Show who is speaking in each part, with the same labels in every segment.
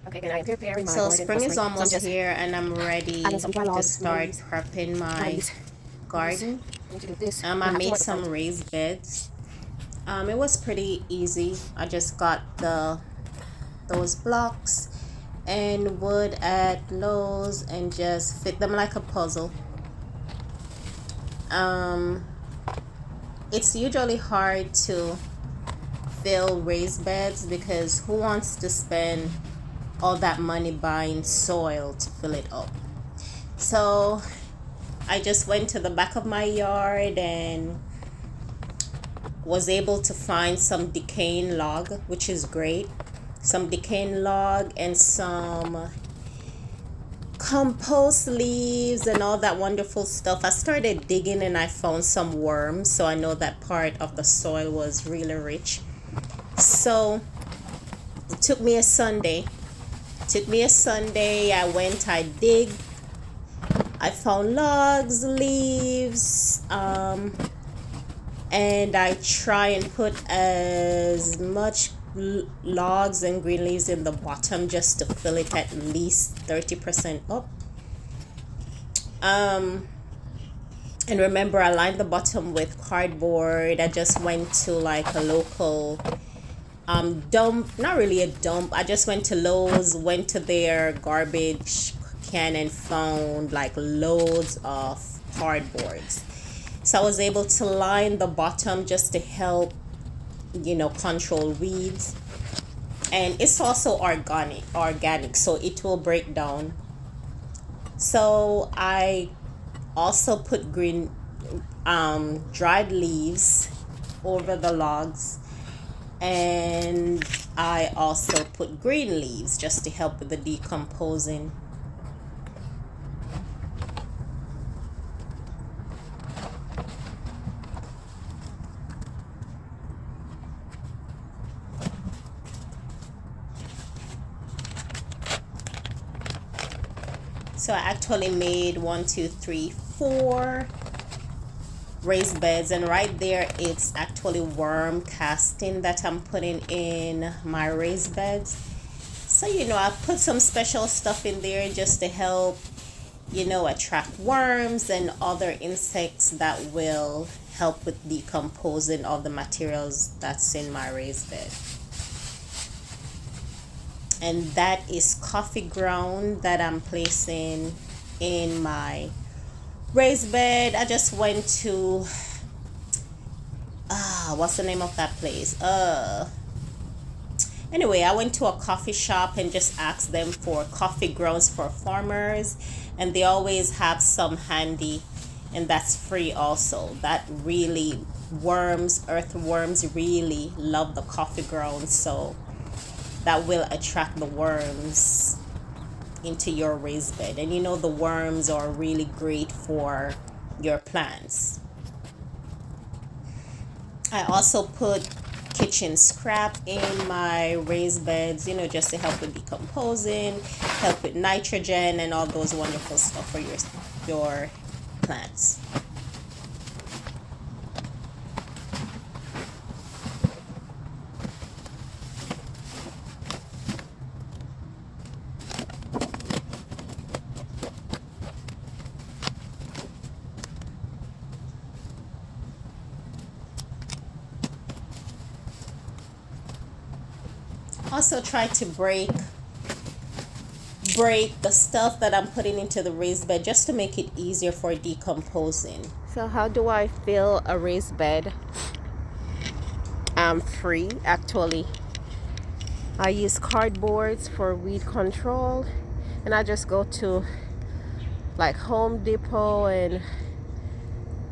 Speaker 1: Okay, and I am preparing my
Speaker 2: So
Speaker 1: garden
Speaker 2: spring
Speaker 1: for
Speaker 2: is
Speaker 1: spring.
Speaker 2: almost
Speaker 1: just
Speaker 2: here, and I'm ready
Speaker 1: adding some dry
Speaker 2: to
Speaker 1: logs,
Speaker 2: start
Speaker 1: leaves,
Speaker 2: prepping my
Speaker 1: leaves.
Speaker 2: garden.
Speaker 1: I need to do this.
Speaker 2: I
Speaker 1: And I have to
Speaker 2: made
Speaker 1: work the front.
Speaker 2: some raised beds. It was pretty easy. I just got those blocks and wood at Lowe's and just fit them like a puzzle. It's usually hard to fill raised beds because who wants to spend all that money buying soil to fill it up? So I just went to the back of my yard and was able to find some decaying log, which is great. Some decaying log and some compost leaves and all that wonderful stuff. I started digging and I found some worms, so I know that part of the soil was really rich. So it took me a Sunday. I went, I dig, I found logs, leaves, and I try and put as much logs and green leaves in the bottom just to fill it at least 30% up. And remember, I lined the bottom with cardboard. I just went to like a local dump, not really a dump. I just went to Lowe's, went to their garbage can and found like loads of cardboards. So I was able to line the bottom just to help, control weeds. And it's also organic, so it will break down. So I also put green dried leaves over the logs, and I also put green leaves just to help with the decomposing. So I actually made 4 raised beds, and right there it's actually worm casting that I'm putting in my raised beds. So I put some special stuff in there just to help attract worms and other insects that will help with decomposing of the materials that's in my raised bed. And that is coffee ground that I'm placing in my raised bed. I just went to what's the name of that place? Anyway, I went to a coffee shop and just asked them for coffee grounds for farmers, and they always have some handy, and that's free also. That really earthworms really love the coffee grounds, so that will attract the worms into your raised bed. And the worms are really great for your plants. I also put kitchen scrap in my raised beds, just to help with decomposing, help with nitrogen and all those wonderful stuff for your plants. Also try to break the stuff that I'm putting into the raised bed just to make it easier for decomposing. So how do I fill a raised bed? Free actually. I use cardboards for weed control, and I just go to like Home Depot and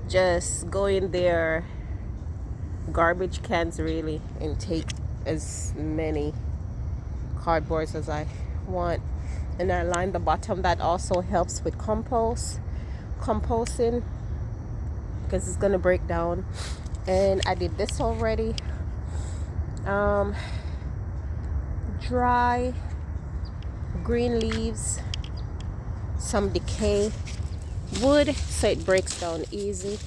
Speaker 2: just go in their garbage cans really and take as many cardboards as I want, and I line the bottom. That also helps with composting because it's gonna break down. And I did this already. Dry green leaves, some decay wood so it breaks down easy.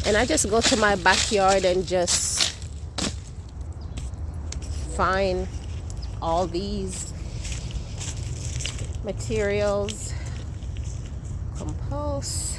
Speaker 2: And I just go to my backyard and just find all these materials, compost,